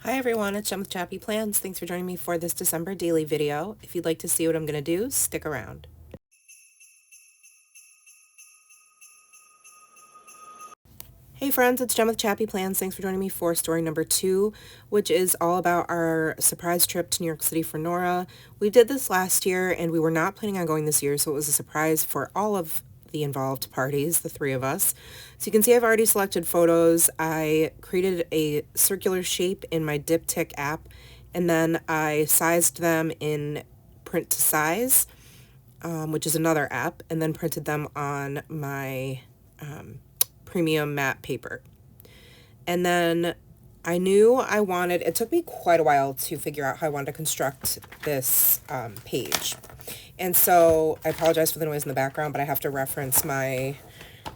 Hi everyone, it's Jem with ChappyPlans. Thanks for joining me for this December daily video. If you'd like to see what I'm going to do, stick around. Hey friends, it's Jem with ChappyPlans. Thanks for joining me for story number 2, which is all about our surprise trip to New York City for Norah. We did this last year and we were not planning on going this year, so it was a surprise for all of the involved parties, the three of us. So you can see I've already selected photos. I created a circular shape in my diptych app, and then I sized them in print to size, which is another app, and then printed them on my premium matte paper. And then I knew I wanted, it took me quite a while to figure out how I wanted to construct this page. And so I apologize for the noise in the background, but I have to reference my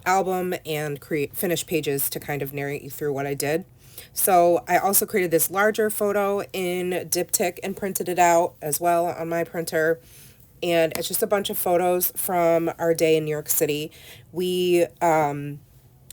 album and create finished pages to kind of narrate you through what I did. So I also created this larger photo in diptych and printed it out as well on my printer. And it's just a bunch of photos from our day in New York City.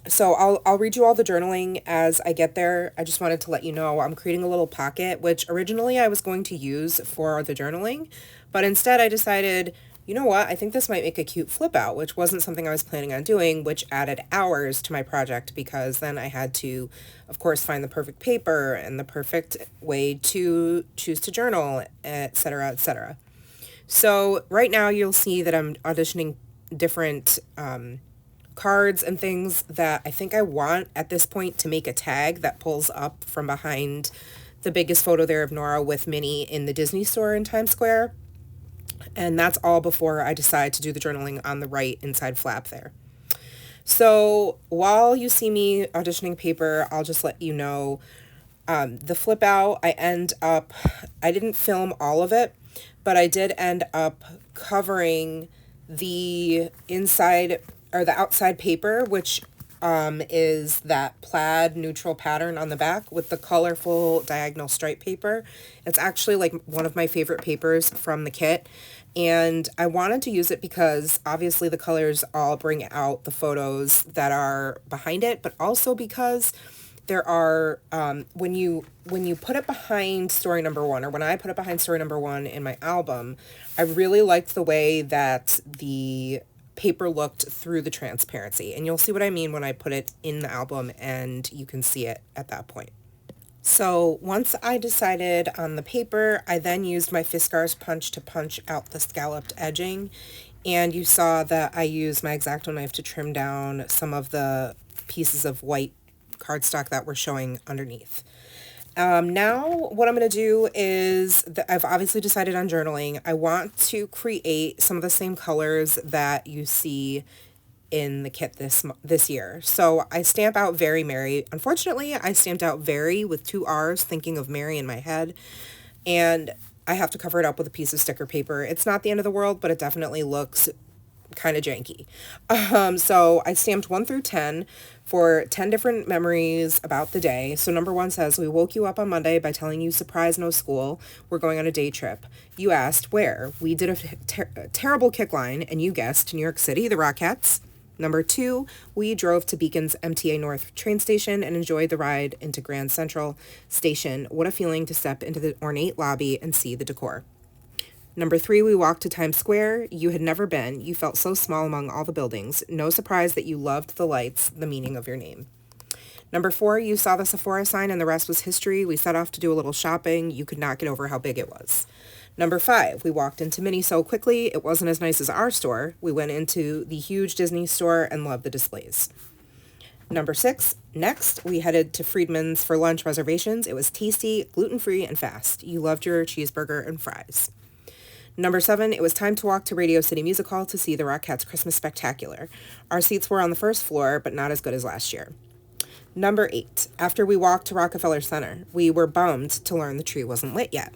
So I'll read you all the journaling as I get there. I just wanted to let you know I'm creating a little pocket, which originally I was going to use for the journaling, but instead I decided, you know what, I think this might make a cute flip out, which wasn't something I was planning on doing, which added hours to my project because then I had to, of course, find the perfect paper and the perfect way to choose to journal, etc., etc. So right now you'll see that I'm auditioning different cards and things that I think I want at this point to make a tag that pulls up from behind the biggest photo there of Norah with Minnie in the Disney store in Times Square. And that's all before I decide to do the journaling on the right inside flap there. So while you see me auditioning paper, I'll just let you know the flip out, I didn't film all of it, but I did end up covering the inside or the outside paper, which is that plaid neutral pattern on the back with the colorful diagonal stripe paper. It's actually like one of my favorite papers from the kit. And I wanted to use it because obviously the colors all bring out the photos that are behind it, but also because there are when you put it behind story number 1, or when I put it behind story number 1 in my album, I really liked the way that the paper looked through the transparency, and you'll see what I mean when I put it in the album and you can see it at that point. So once I decided on the paper, I then used my Fiskars punch to punch out the scalloped edging, and you saw that I used my X-Acto knife to trim down some of the pieces of white cardstock that were showing underneath. Now what I'm going to do is I've obviously decided on journaling. I want to create some of the same colors that you see in the kit this year. So I stamp out Very Merry. Unfortunately, I stamped out Very with 2 R's, thinking of Mary in my head, and I have to cover it up with a piece of sticker paper. It's not the end of the world, but it definitely looks kind of janky. So I stamped 1 through 10 for 10 different memories about the day. So number 1 says, we woke you up on Monday by telling you, surprise, no school. We're going on a day trip. You asked where. We did a terrible kick line, and you guessed New York City, the Rockettes. Number 2, we drove to Beacon's MTA North train station and enjoyed the ride into Grand Central Station. What a feeling to step into the ornate lobby and see the decor. Number 3, we walked to Times Square. You had never been. You felt so small among all the buildings. No surprise that you loved the lights, the meaning of your name. Number 4, you saw the Sephora sign and the rest was history. We set off to do a little shopping. You could not get over how big it was. Number 5, we walked into Minnie so quickly. It wasn't as nice as our store. We went into the huge Disney store and loved the displays. Number 6, next, we headed to Friedman's for lunch reservations. It was tasty, gluten-free, and fast. You loved your cheeseburger and fries. Number 7, it was time to walk to Radio City Music Hall to see the Rockettes Christmas Spectacular. Our seats were on the first floor, but not as good as last year. Number 8, after we walked to Rockefeller Center, we were bummed to learn the tree wasn't lit yet.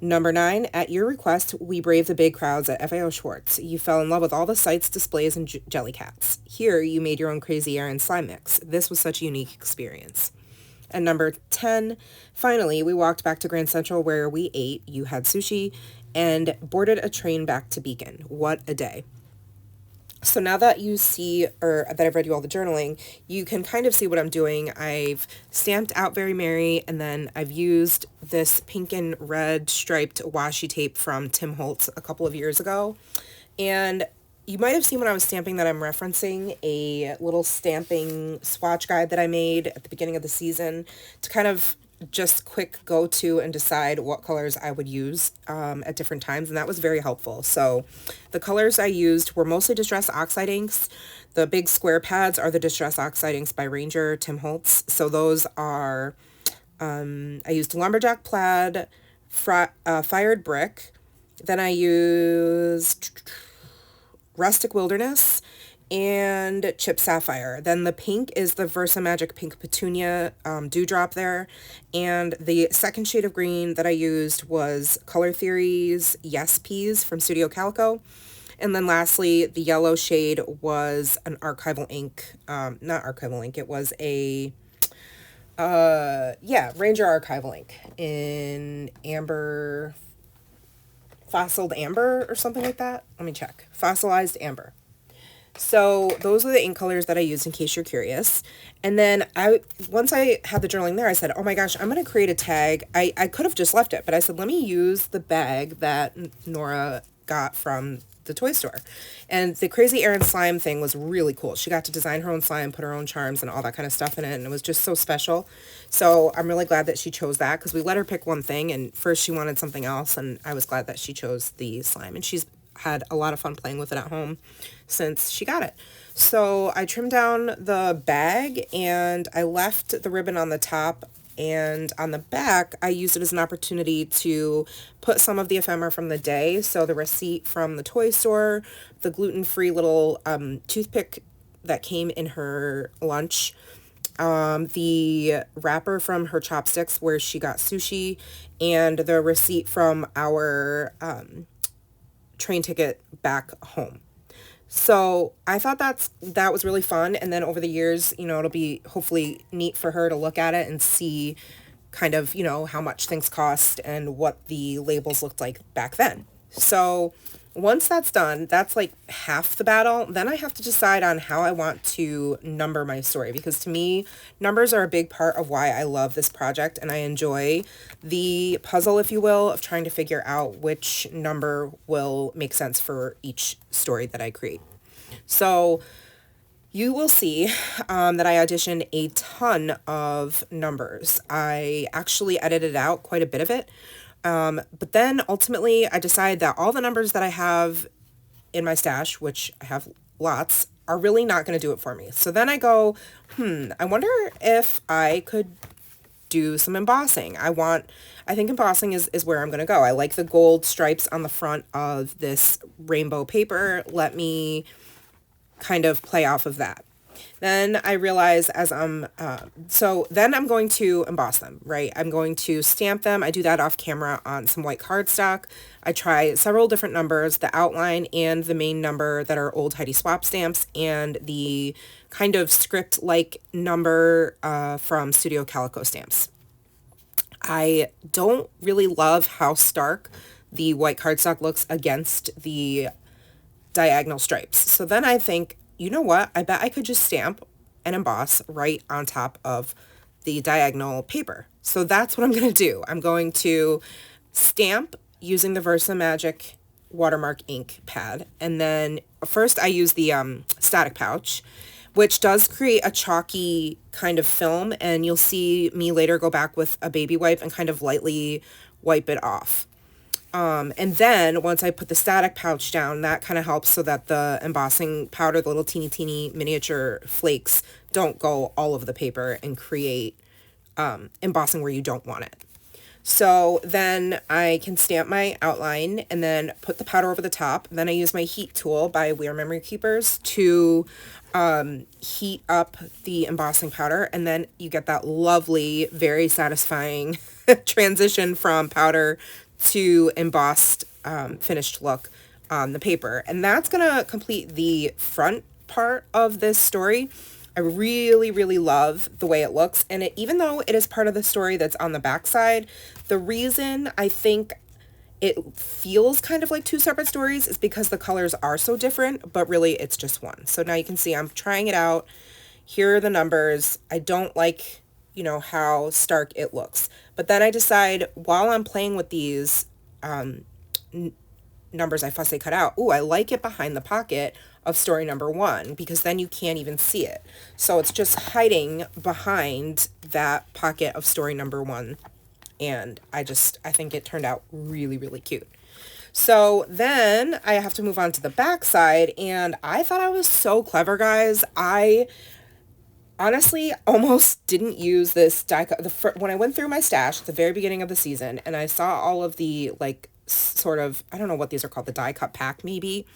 Number 9, at your request, we braved the big crowds at FAO Schwartz. You fell in love with all the sights, displays, and jelly cats. Here, you made your own crazy air and slime mix. This was such a unique experience. And number 10, finally, we walked back to Grand Central where we ate. You had sushi and boarded a train back to Beacon. What a day. So now that you see, or that I've read you all the journaling, you can kind of see what I'm doing. I've stamped Out Very Merry, and then I've used this pink and red striped washi tape from Tim Holtz a couple of years ago. And you might have seen when I was stamping that I'm referencing a little stamping swatch guide that I made at the beginning of the season to kind of just quick go to and decide what colors I would use at different times, and that was very helpful. So the colors I used were mostly Distress Oxide inks. The big square pads are the Distress Oxide inks by Ranger Tim Holtz. So those are, I used Lumberjack Plaid, Fired Brick, then I used Rustic Wilderness, and Chip Sapphire. Then the pink is the Versa Magic Pink Petunia Dewdrop there. And the second shade of green that I used was Color Theory's Yes Peas from Studio Calico. And then lastly, the yellow shade was an archival ink. Not archival ink, it was a, Ranger archival ink in amber, fossiled amber or something like that. Let me check. Fossilized amber. So those are the ink colors that I used in case you're curious. And then once I had the journaling there, I said, oh my gosh, I'm going to create a tag. I could have just left it, but I said, let me use the bag that Norah got from the toy store. And the Crazy Erin slime thing was really cool. She got to design her own slime, put her own charms and all that kind of stuff in it. And it was just so special. So I'm really glad that she chose that, because we let her pick one thing and first she wanted something else. And I was glad that she chose the slime, and she's had a lot of fun playing with it at home since she got it. So I trimmed down the bag and I left the ribbon on the top, and on the back I used it as an opportunity to put some of the ephemera from the day. So the receipt from the toy store, the gluten-free little toothpick that came in her lunch, the wrapper from her chopsticks where she got sushi, and the receipt from our train ticket back home. So I thought that was really fun. And then over the years, it'll be hopefully neat for her to look at it and see kind of, how much things cost and what the labels looked like back then. So once that's done, that's like half the battle. Then I have to decide on how I want to number my story, because to me, numbers are a big part of why I love this project, and I enjoy the puzzle, if you will, of trying to figure out which number will make sense for each story that I create. So you will see that I auditioned a ton of numbers. I actually edited out quite a bit of it. But then ultimately I decide that all the numbers that I have in my stash, which I have lots, are really not going to do it for me. So then I go, I wonder if I could do some embossing. I think embossing is where I'm going to go. I like the gold stripes on the front of this rainbow paper. Let me kind of play off of that. Then I realize so then I'm going to emboss them, right? I'm going to stamp them. I do that off camera on some white cardstock. I try several different numbers, the outline and the main number that are old Heidi Swap stamps, and the kind of script-like number from Studio Calico stamps. I don't really love how stark the white cardstock looks against the diagonal stripes. So then I think, you know what? I bet I could just stamp and emboss right on top of the diagonal paper. So that's what I'm going to do. I'm going to stamp using the Versa Magic watermark ink pad. And then first I use the static pouch, which does create a chalky kind of film. And you'll see me later go back with a baby wipe and kind of lightly wipe it off. And then once I put the static pouch down, that kind of helps so that the embossing powder, the little teeny miniature flakes, don't go all over the paper and create embossing where you don't want it. So then I can stamp my outline and then put the powder over the top. Then I use my heat tool by We Are Memory Keepers to heat up the embossing powder, and then you get that lovely, very satisfying transition from powder to embossed finished look on the paper. And that's gonna complete the front part of this story. I really love the way it looks, and even though it is part of the story that's on the back side, the reason I think it feels kind of like two separate stories is because the colors are so different, but really it's just one. So now you can see I'm trying it out. Here are the numbers. I don't like, how stark it looks. But then I decide while I'm playing with these numbers I fussy cut out, I like it behind the pocket of story number 1 because then you can't even see it. So it's just hiding behind that pocket of story number 1. And I think it turned out really, really cute. So then I have to move on to the back side, and I thought I was so clever, guys. I honestly almost didn't use this die cut. When I went through my stash at the very beginning of the season and I saw all of the sort of, I don't know what these are called, the die cut pack maybe.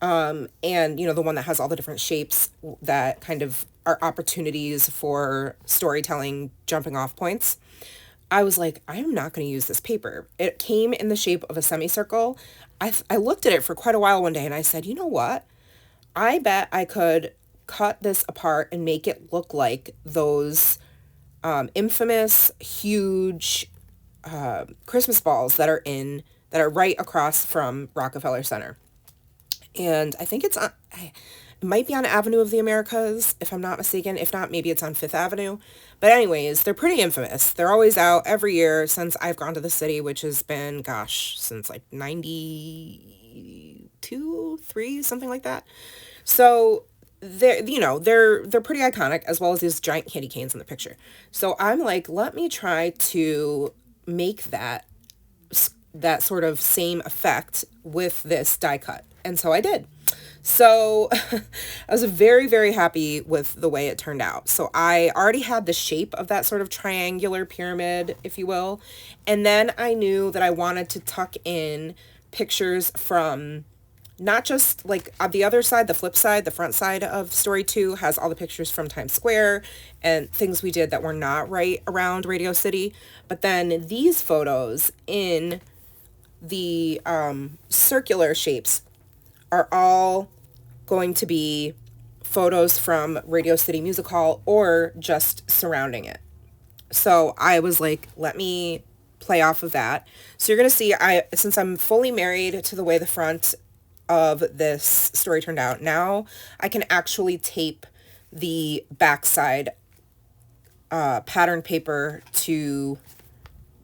And the one that has all the different shapes that kind of are opportunities for storytelling jumping off points. I was like, I'm not going to use this paper. It came in the shape of a semicircle. I looked at it for quite a while one day and I said, you know what? I bet I could cut this apart and make it look like those infamous, huge Christmas balls that are right across from Rockefeller Center. And I think it might be on Avenue of the Americas, if I'm not mistaken. If not, maybe it's on Fifth Avenue. But anyways, they're pretty infamous. They're always out every year since I've gone to the city, which has been, since 92, 3, something like that. So they're pretty iconic, as well as these giant candy canes in the picture. So I'm like, let me try to make that sort of same effect with this die cut. And so I did. So I was very, very happy with the way it turned out. So I already had the shape of that sort of triangular pyramid, if you will. And then I knew that I wanted to tuck in pictures from not just the other side, the flip side, the front side of story 2 has all the pictures from Times Square and things we did that were not right around Radio City. But then these photos in the circular shapes are all going to be photos from Radio City Music Hall or just surrounding it. So I was like, let me play off of that. So you're going to see, since I'm fully married to the way the front of this story turned out, now I can actually tape the backside pattern paper to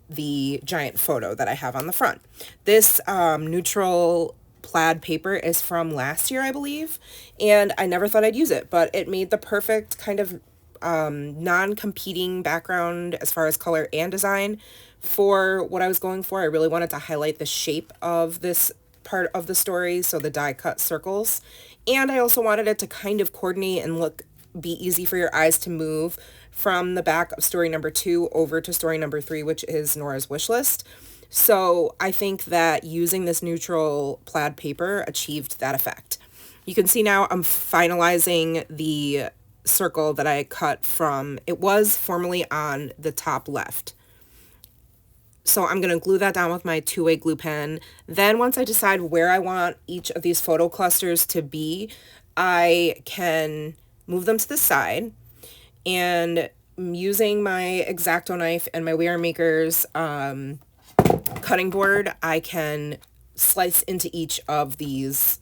the giant photo that I have on the front. This neutral plaid paper is from last year, I believe, and I never thought I'd use it, but it made the perfect kind of non-competing background as far as color and design for what I was going for. I really wanted to highlight the shape of this part of the story, so the die cut circles, and I also wanted it to kind of coordinate and be easy for your eyes to move from the back of story number 2 over to story number 3, which is Norah's wish list. So I think that using this neutral plaid paper achieved that effect. You can see now I'm finalizing the circle that I cut from, it was formerly on the top left. So I'm going to glue that down with my 2-way glue pen. Then once I decide where I want each of these photo clusters to be, I can move them to the side, and using my X-Acto knife and my Wear Maker's cutting board, I can slice into each of these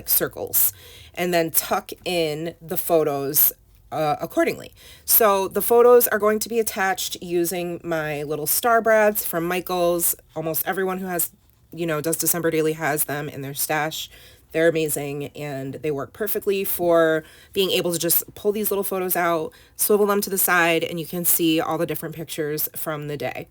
circles and then tuck in the photos accordingly. So the photos are going to be attached using my little star brads from Michaels. Almost everyone who has, does December Daily has them in their stash. They're amazing, and they work perfectly for being able to just pull these little photos out, swivel them to the side, and you can see all the different pictures from the day.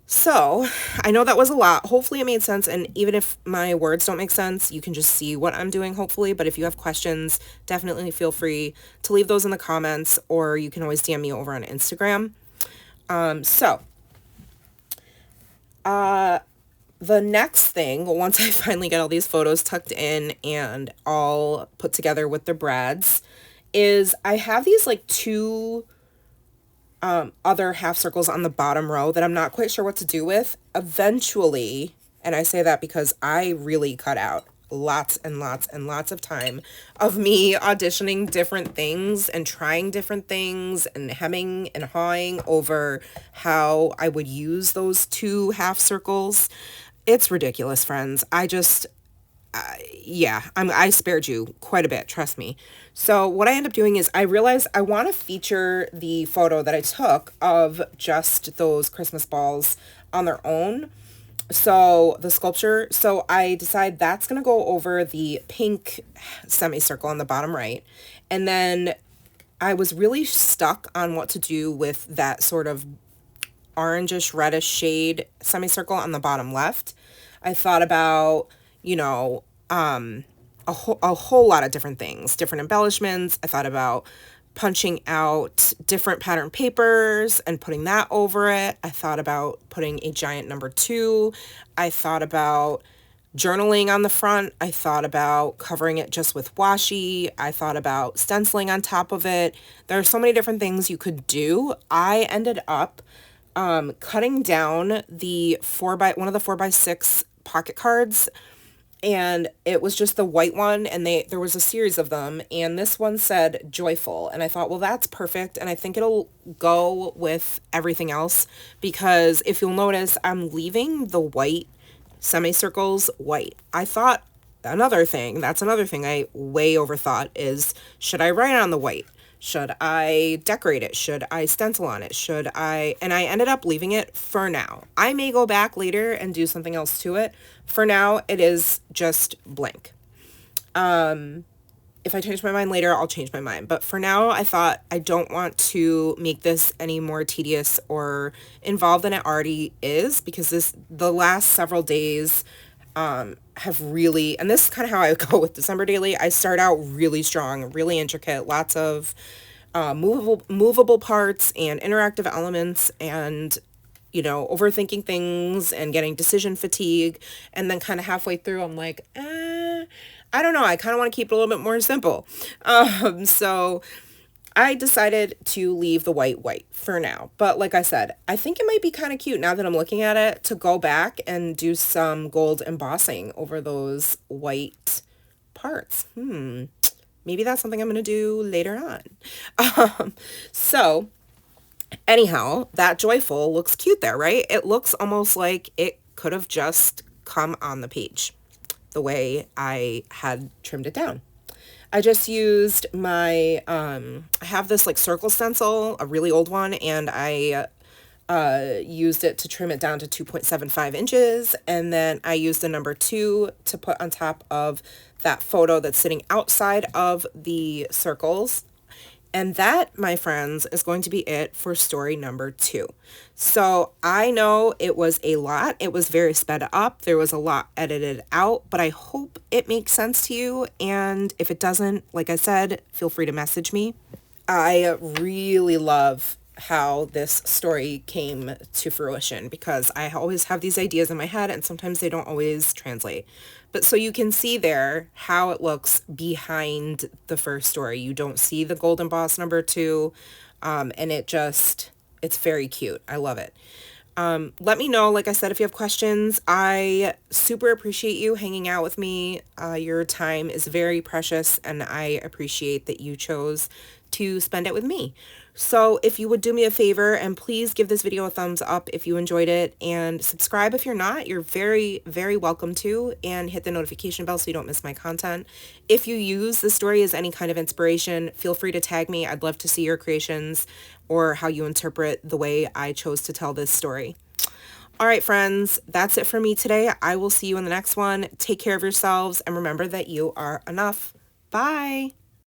So I know that was a lot. Hopefully it made sense, and even if my words don't make sense, you can just see what I'm doing, hopefully. But if you have questions, definitely feel free to leave those in the comments, or you can always DM me over on Instagram. The next thing, once I finally get all these photos tucked in and all put together with the brads, is I have these 2 other half circles on the bottom row that I'm not quite sure what to do with. Eventually, and I say that because I really cut out lots and lots and lots of time of me auditioning different things and trying different things and hemming and hawing over how I would use those two half circles. It's ridiculous, friends. I spared you quite a bit, trust me. So what I end up doing is I realized I want to feature the photo that I took of just those Christmas balls on their own. So the sculpture, so I decide that's going to go over the pink semicircle on the bottom right. And then I was really stuck on what to do with that sort of orangish reddish shade semicircle on the bottom left. I thought about, you know, a whole lot of different things, different embellishments. I thought about punching out different pattern papers and putting that over it. I thought about putting a giant number 2. I thought about journaling on the front. I thought about covering it just with washi. I thought about stenciling on top of it. There are so many different things you could do. I ended up cutting down one of the 4x6 pocket cards, and it was just the white one, and there was a series of them, and this one said joyful, and I thought, well, that's perfect, and I think it'll go with everything else, because if you'll notice, I'm leaving the white semicircles white. I thought that's another thing I way overthought is, should I write on the white? Should I decorate it? Should I stencil on it? And I ended up leaving it for now. I may go back later and do something else to it. For now, it is just blank. If I change my mind later, I'll change my mind. But for now, I thought I don't want to make this any more tedious or involved than it already is, because the last several days have really, and this is kind of how I go with December Daily. I start out really strong, really intricate, lots of movable parts and interactive elements, and overthinking things and getting decision fatigue. And then kind of halfway through, I'm like, I don't know. I kind of want to keep it a little bit more simple. So I decided to leave the white for now. But like I said, I think it might be kind of cute now that I'm looking at it to go back and do some gold embossing over those white parts. Maybe that's something I'm going to do later on. So anyhow, that joyful looks cute there, right? It looks almost like it could have just come on the page the way I had trimmed it down. I just used my, I have this like circle stencil, a really old one, and I used it to trim it down to 2.75 inches. And then I used the number 2 to put on top of that photo that's sitting outside of the circles. And that, my friends, is going to be it for story number 2. So I know it was a lot. It was very sped up. There was a lot edited out, but I hope it makes sense to you. And if it doesn't, like I said, feel free to message me. I really love how this story came to fruition, because I always have these ideas in my head and sometimes they don't always translate. But so you can see there how it looks behind the first story. You don't see the gold embossed number 2, and it's very cute. I love it. Let me know, like I said, if you have questions. I super appreciate you hanging out with me. Your time is very precious, and I appreciate that you chose to spend it with me. So if you would do me a favor and please give this video a thumbs up if you enjoyed it, and subscribe if you're not. You're very, very welcome to, and hit the notification bell so you don't miss my content. If you use the story as any kind of inspiration, feel free to tag me. I'd love to see your creations or how you interpret the way I chose to tell this story. All right, friends, that's it for me today. I will see you in the next one. Take care of yourselves and remember that you are enough. Bye.